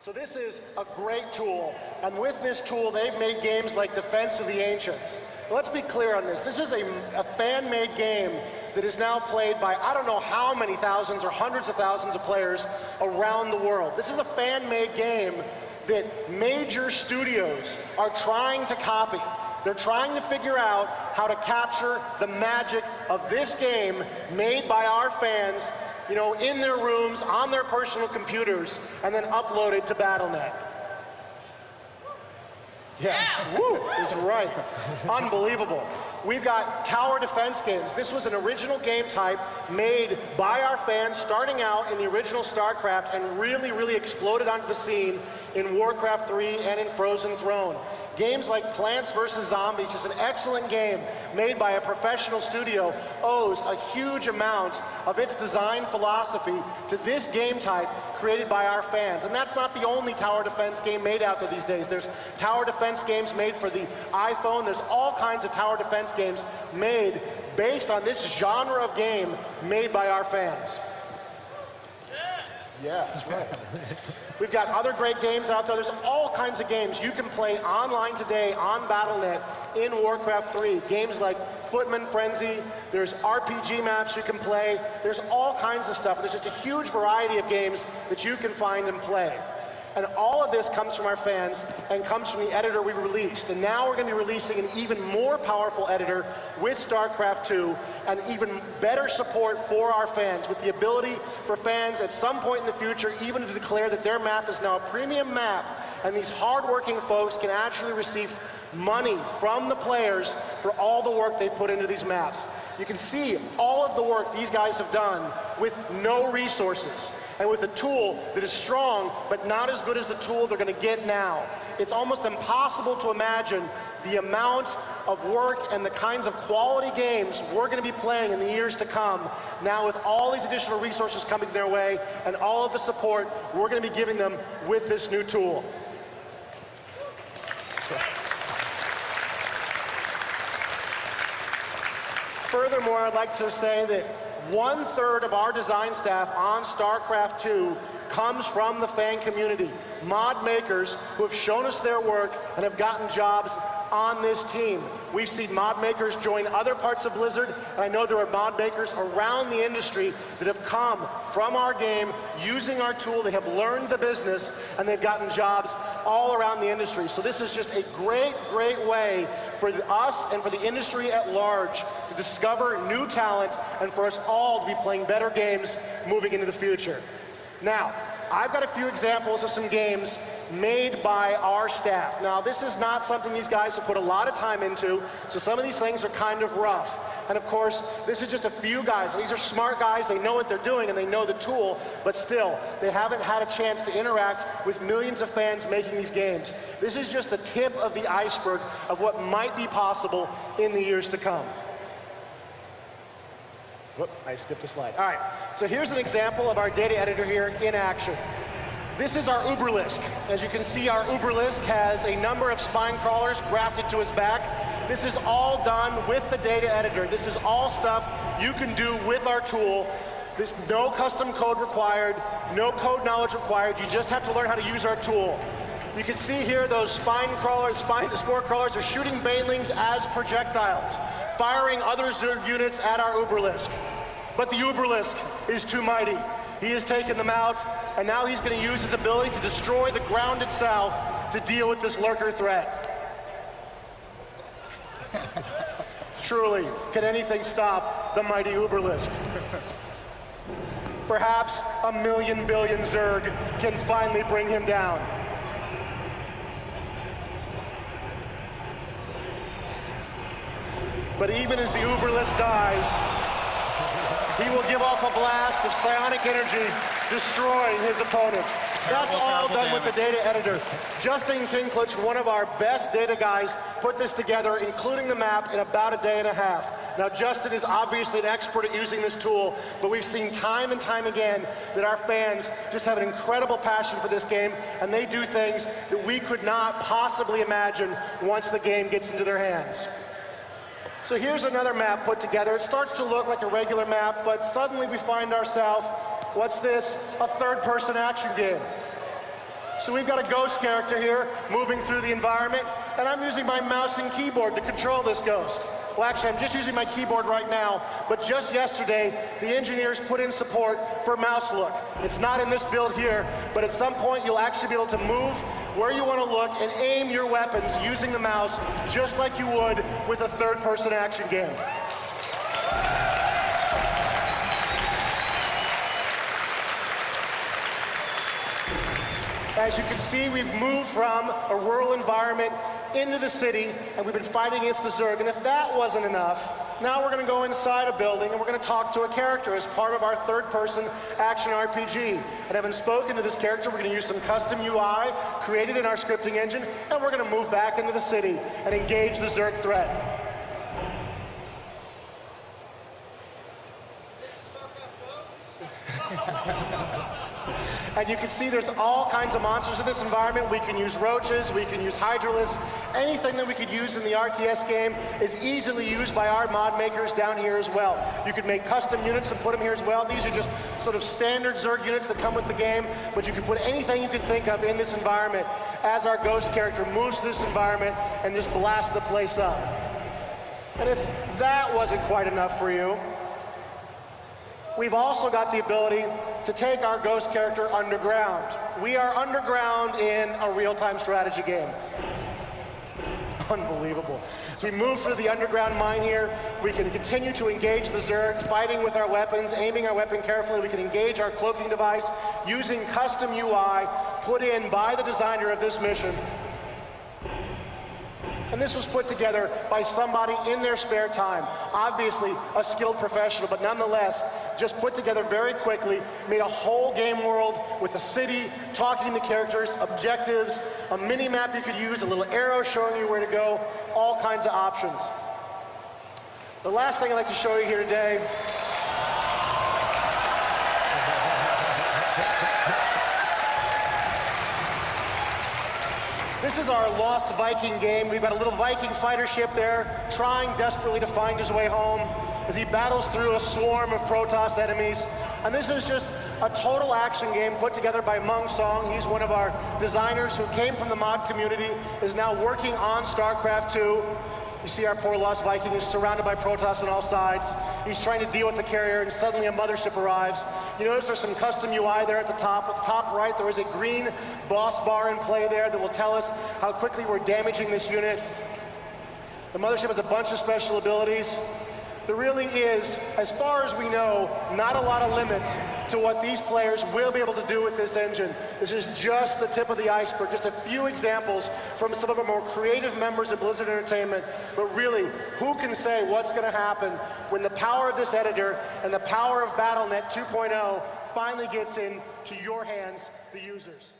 So this is a great tool, and with this tool, they've made games like Defense of the Ancients. Let's be clear on this. This is a fan-made game that is now played by I don't know how many thousands or hundreds of thousands of players around the world. This is a fan-made game that major studios are trying to copy. They're trying to figure out how to capture the magic of this game made by our fans, you know, in their rooms, on their personal computers, and then upload it to Battle.net. Yeah, woo, is right. Unbelievable. We've got tower defense games. This was an original game type made by our fans starting out in the original Starcraft and really exploded onto the scene in Warcraft 3 and in Frozen Throne. Games like Plants vs. Zombies, just an excellent game made by a professional studio, owes a huge amount of its design philosophy to this game type created by our fans. And that's not the only tower defense game made out there these days. There's tower defense games made for the iPhone. There's all kinds of tower defense games made based on this genre of game made by our fans. Yeah, that's right. We've got other great games out there. There's all kinds of games you can play online today on Battle.net in Warcraft 3. Games like Footman Frenzy, there's RPG maps you can play, there's all kinds of stuff. There's just a huge variety of games that you can find and play. And all of this comes from our fans and comes from the editor we released. And now we're going to be releasing an even more powerful editor with StarCraft 2 and even better support for our fans, with the ability for fans at some point in the future even to declare that their map is now a premium map, and these hardworking folks can actually receive money from the players for all the work they've put into these maps. You can see all of the work these guys have done with no resources, and with a tool that is strong, but not as good as the tool they're going to get now. It's almost impossible to imagine the amount of work and the kinds of quality games we're going to be playing in the years to come, now with all these additional resources coming their way and all of the support we're going to be giving them with this new tool. Furthermore, I'd like to say that 1/3 of our design staff on StarCraft 2 comes from the fan community. Mod makers who have shown us their work and have gotten jobs on this team. We've seen mod makers join other parts of Blizzard, and I know there are mod makers around the industry that have come from our game using our tool. They have learned the business, and they've gotten jobs all around the industry. So this is just a great way for us and for the industry at large to discover new talent and for us all to be playing better games moving into the future. Now, I've got a few examples of some games made by our staff. Now, this is not something these guys have put a lot of time into, so some of these things are kind of rough. And of course, this is just a few guys. These are smart guys, they know what they're doing and they know the tool, but still, they haven't had a chance to interact with millions of fans making these games. This is just the tip of the iceberg of what might be possible in the years to come. Whoop, I skipped a slide. All right, so here's an example of our data editor here in action. This is our Uberlisk. As you can see, our Uberlisk has a number of spine crawlers grafted to his back. This is all done with the data editor. This is all stuff you can do with our tool. There's no custom code required, no code knowledge required. You just have to learn how to use our tool. You can see here those spine crawlers, spore crawlers are shooting banelings as projectiles, firing other Zerg units at our Uberlisk. But the Uberlisk is too mighty. He has taken them out, and now he's going to use his ability to destroy the ground itself to deal with this lurker threat. Truly, can anything stop the mighty Uberlisk? Perhaps a million billion Zerg can finally bring him down. But even as the Uberlisk dies, he will give off a blast of psionic energy, destroying his opponents. That's all done with the data editor. Justin Kinklich, one of our best data guys, put this together, including the map, in about a day and a half. Now, Justin is obviously an expert at using this tool, but we've seen time and time again that our fans just have an incredible passion for this game, and they do things that we could not possibly imagine once the game gets into their hands. So here's another map put together. It starts to look like a regular map, but suddenly we find ourselves, what's this? A third-person action game. So we've got a ghost character here moving through the environment, and I'm using my mouse and keyboard to control this ghost. Well, actually, I'm just using my keyboard right now, but just yesterday, the engineers put in support for mouse look. It's not in this build here, but at some point, you'll actually be able to move where you want to look and aim your weapons using the mouse, just like you would with a third-person action game. As you can see, we've moved from a rural environment into the city, and we've been fighting against the Zerg. And if that wasn't enough, now we're going to go inside a building, and we're going to talk to a character as part of our third-person action RPG. And having spoken to this character, we're going to use some custom UI created in our scripting engine, and we're going to move back into the city and engage the Zerg threat. This is Starcraft Ghost? And you can see there's all kinds of monsters in this environment. We can use roaches, we can use hydralisks. Anything that we could use in the RTS game is easily used by our mod makers down here as well. You could make custom units and put them here as well. These are just sort of standard Zerg units that come with the game, but you can put anything you can think of in this environment as our ghost character moves through this environment and just blast the place up. And if that wasn't quite enough for you, we've also got the ability to take our ghost character underground. We are underground in a real-time strategy game. Unbelievable. So we move through the underground mine here. We can continue to engage the Zerg, fighting with our weapons, aiming our weapon carefully. We can engage our cloaking device using custom UI put in by the designer of this mission. And this was put together by somebody in their spare time. Obviously, a skilled professional, but nonetheless, just put together very quickly, made a whole game world with a city, talking to characters, objectives, a mini-map you could use, a little arrow showing you where to go, all kinds of options. The last thing I'd like to show you here today this is our Lost Viking game. We've got a little Viking fighter ship there, trying desperately to find his way home as he battles through a swarm of Protoss enemies. And this is just a total action game put together by Mung Song. He's one of our designers who came from the mod community, is now working on Starcraft 2. You see our poor Lost Viking is surrounded by Protoss on all sides. He's trying to deal with the carrier, and suddenly a mothership arrives. You notice there's some custom UI there at the top. At the top right, there is a green boss bar in play there that will tell us how quickly we're damaging this unit. The mothership has a bunch of special abilities. There really is, as far as we know, not a lot of limits to what these players will be able to do with this engine. This is just the tip of the iceberg, just a few examples from some of our more creative members of Blizzard Entertainment. But really, who can say what's going to happen when the power of this editor and the power of BattleNet 2.0 finally gets into your hands, the users?